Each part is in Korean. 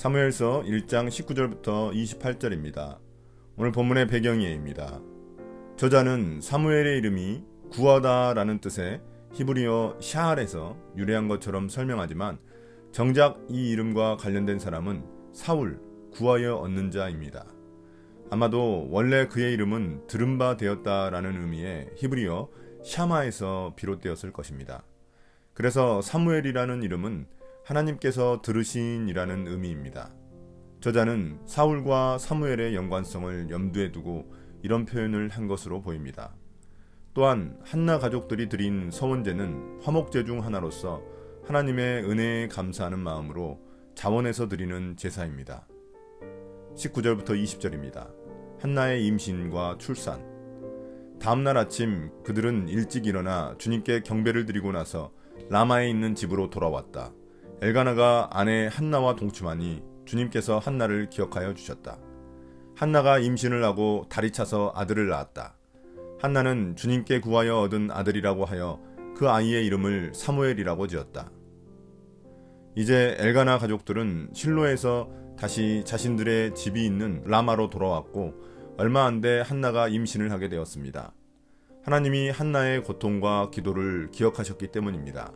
사무엘서 1장 19절부터 28절입니다. 오늘 본문의 배경이 입니다. 저자는 사무엘의 이름이 구하다라는 뜻의 히브리어 샤알에서 유래한 것처럼 설명하지만 정작 이 이름과 관련된 사람은 사울, 구하여 얻는 자입니다. 아마도 원래 그의 이름은 들은 바 되었다라는 의미의 히브리어 샤마에서 비롯되었을 것입니다. 그래서 사무엘이라는 이름은 하나님께서 들으신이라는 의미입니다. 저자는 사울과 사무엘의 연관성을 염두에 두고 이런 표현을 한 것으로 보입니다. 또한 한나 가족들이 드린 서원제는 화목제 중 하나로서 하나님의 은혜에 감사하는 마음으로 자원해서 드리는 제사입니다. 19절부터 20절입니다. 한나의 임신과 출산. 다음날 아침 그들은 일찍 일어나 주님께 경배를 드리고 나서 라마에 있는 집으로 돌아왔다. 엘가나가 아내 한나와 동침하니 주님께서 한나를 기억하여 주셨다. 한나가 임신을 하고 다리 차서 아들을 낳았다. 한나는 주님께 구하여 얻은 아들이라고 하여 그 아이의 이름을 사무엘이라고 지었다. 이제 엘가나 가족들은 실로에서 다시 자신들의 집이 있는 라마로 돌아왔고 얼마 안 돼 한나가 임신을 하게 되었습니다. 하나님이 한나의 고통과 기도를 기억하셨기 때문입니다.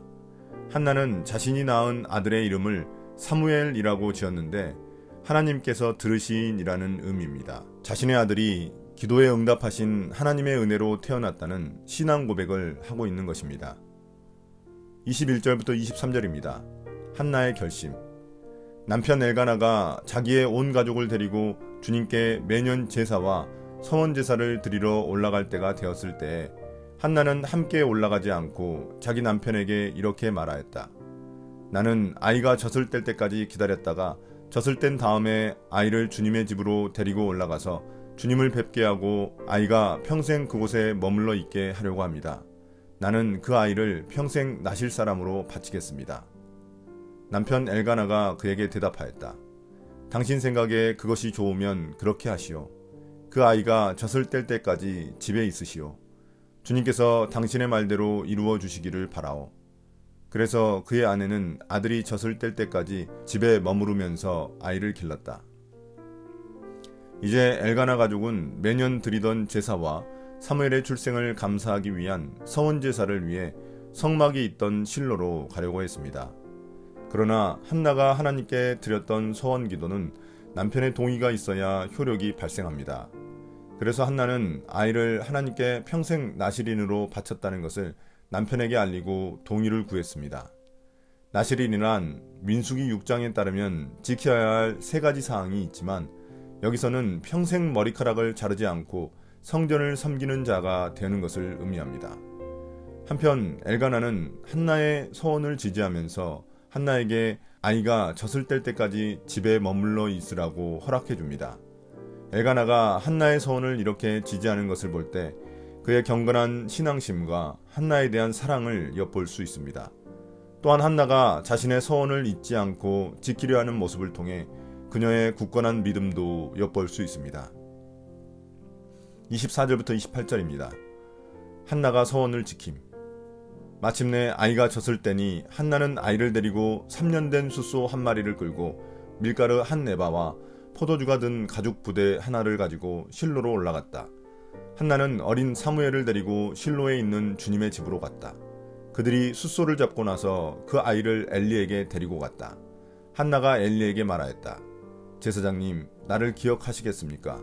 한나는 자신이 낳은 아들의 이름을 사무엘이라고 지었는데 하나님께서 들으신이라는 의미입니다. 자신의 아들이 기도에 응답하신 하나님의 은혜로 태어났다는 신앙 고백을 하고 있는 것입니다. 21절부터 23절입니다. 한나의 결심. 남편 엘가나가 자기의 온 가족을 데리고 주님께 매년 제사와 서원 제사를 드리러 올라갈 때가 되었을 때 한나는 함께 올라가지 않고 자기 남편에게 이렇게 말하였다. 나는 아이가 젖을 뗄 때까지 기다렸다가 젖을 뗀 다음에 아이를 주님의 집으로 데리고 올라가서 주님을 뵙게 하고 아이가 평생 그곳에 머물러 있게 하려고 합니다. 나는 그 아이를 평생 나실 사람으로 바치겠습니다. 남편 엘가나가 그에게 대답하였다. 당신 생각에 그것이 좋으면 그렇게 하시오. 그 아이가 젖을 뗄 때까지 집에 있으시오. 주님께서 당신의 말대로 이루어 주시기를 바라오. 그래서 그의 아내는 아들이 젖을 뗄 때까지 집에 머무르면서 아이를 길렀다. 이제 엘가나 가족은 매년 드리던 제사와 사무엘의 출생을 감사하기 위한 서원 제사를 위해 성막이 있던 실로로 가려고 했습니다. 그러나 한나가 하나님께 드렸던 서원 기도는 남편의 동의가 있어야 효력이 발생합니다. 그래서 한나는 아이를 하나님께 평생 나실인으로 바쳤다는 것을 남편에게 알리고 동의를 구했습니다. 나실인이란 민수기 6장에 따르면 지켜야 할 3가지 사항이 있지만 여기서는 평생 머리카락을 자르지 않고 성전을 섬기는 자가 되는 것을 의미합니다. 한편 엘가나는 한나의 서원을 지지하면서 한나에게 아이가 젖을 뗄 때까지 집에 머물러 있으라고 허락해 줍니다. 엘가나가 한나의 서원을 이렇게 지지하는 것을 볼 때 그의 경건한 신앙심과 한나에 대한 사랑을 엿볼 수 있습니다. 또한 한나가 자신의 서원을 잊지 않고 지키려 하는 모습을 통해 그녀의 굳건한 믿음도 엿볼 수 있습니다. 24절부터 28절입니다. 한나가 서원을 지킴. 마침내 아이가 젖을 때니 한나는 아이를 데리고 3년 된 숫소 한 마리를 끌고 밀가루 한 네바와 포도주가 든 가죽 부대 하나를 가지고 실로로 올라갔다. 한나는 어린 사무엘을 데리고 실로에 있는 주님의 집으로 갔다. 그들이 숫소를 잡고 나서 그 아이를 엘리에게 데리고 갔다. 한나가 엘리에게 말하였다. 제사장님, 나를 기억하시겠습니까?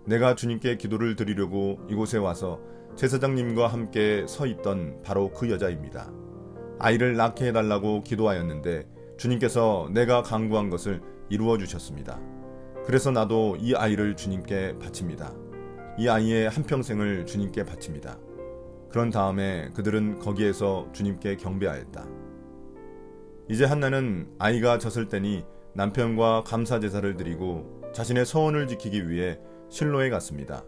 내가 주님께 기도를 드리려고 이곳에 와서 제사장님과 함께 서 있던 바로 그 여자입니다. 아이를 낳게 해달라고 기도하였는데 주님께서 내가 간구한 것을 이루어 주셨습니다. 그래서 나도 이 아이를 주님께 바칩니다. 이 아이의 한평생을 주님께 바칩니다. 그런 다음에 그들은 거기에서 주님께 경배하였다. 이제 한나는 아이가 젖을 때니 남편과 감사 제사를 드리고 자신의 서원을 지키기 위해 실로에 갔습니다.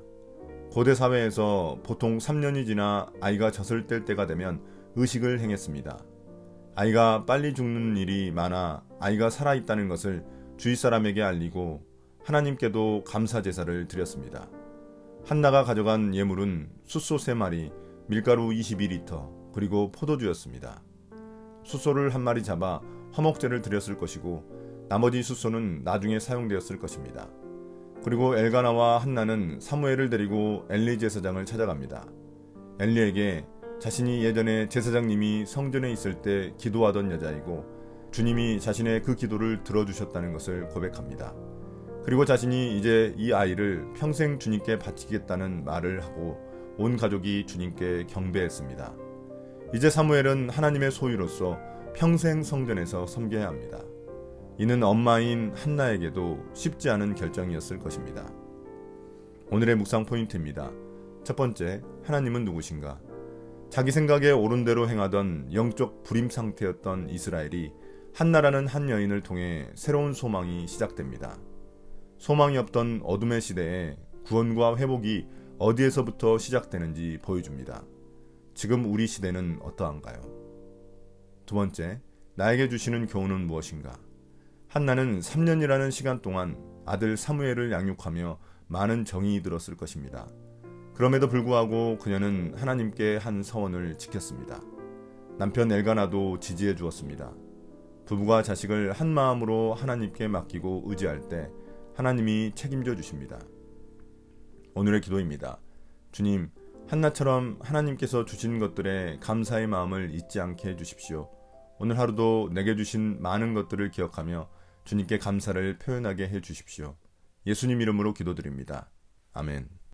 고대 사회에서 보통 3년이 지나 아이가 젖을 뗄 때가 되면 의식을 행했습니다. 아이가 빨리 죽는 일이 많아 아이가 살아있다는 것을 주위 사람에게 알리고 하나님께도 감사 제사를 드렸습니다. 한나가 가져간 예물은 숫소 3마리, 밀가루 22리터, 그리고 포도주였습니다. 숫소를 한 마리 잡아 화목제를 드렸을 것이고 나머지 숫소는 나중에 사용되었을 것입니다. 그리고 엘가나와 한나는 사무엘을 데리고 엘리 제사장을 찾아갑니다. 엘리에게 자신이 예전에 제사장님이 성전에 있을 때 기도하던 여자이고 주님이 자신의 그 기도를 들어주셨다는 것을 고백합니다. 그리고 자신이 이제 이 아이를 평생 주님께 바치겠다는 말을 하고 온 가족이 주님께 경배했습니다. 이제 사무엘은 하나님의 소유로서 평생 성전에서 섬겨야 합니다. 이는 엄마인 한나에게도 쉽지 않은 결정이었을 것입니다. 오늘의 묵상 포인트입니다. 첫 번째, 하나님은 누구신가? 자기 생각에 옳은 대로 행하던 영적 불임 상태였던 이스라엘이 한나라는 한 여인을 통해 새로운 소망이 시작됩니다. 소망이 없던 어둠의 시대에 구원과 회복이 어디에서부터 시작되는지 보여줍니다. 지금 우리 시대는 어떠한가요? 두 번째, 나에게 주시는 교훈은 무엇인가? 한나는 3년이라는 시간 동안 아들 사무엘을 양육하며 많은 정이 들었을 것입니다. 그럼에도 불구하고 그녀는 하나님께 한 서원을 지켰습니다. 남편 엘가나도 지지해 주었습니다. 부부가 자식을 한 마음으로 하나님께 맡기고 의지할 때 하나님이 책임져 주십니다. 오늘의 기도입니다. 주님, 한나처럼 하나님께서 주신 것들에 감사의 마음을 잊지 않게 해주십시오. 오늘 하루도 내게 주신 많은 것들을 기억하며 주님께 감사를 표현하게 해주십시오. 예수님 이름으로 기도드립니다. 아멘.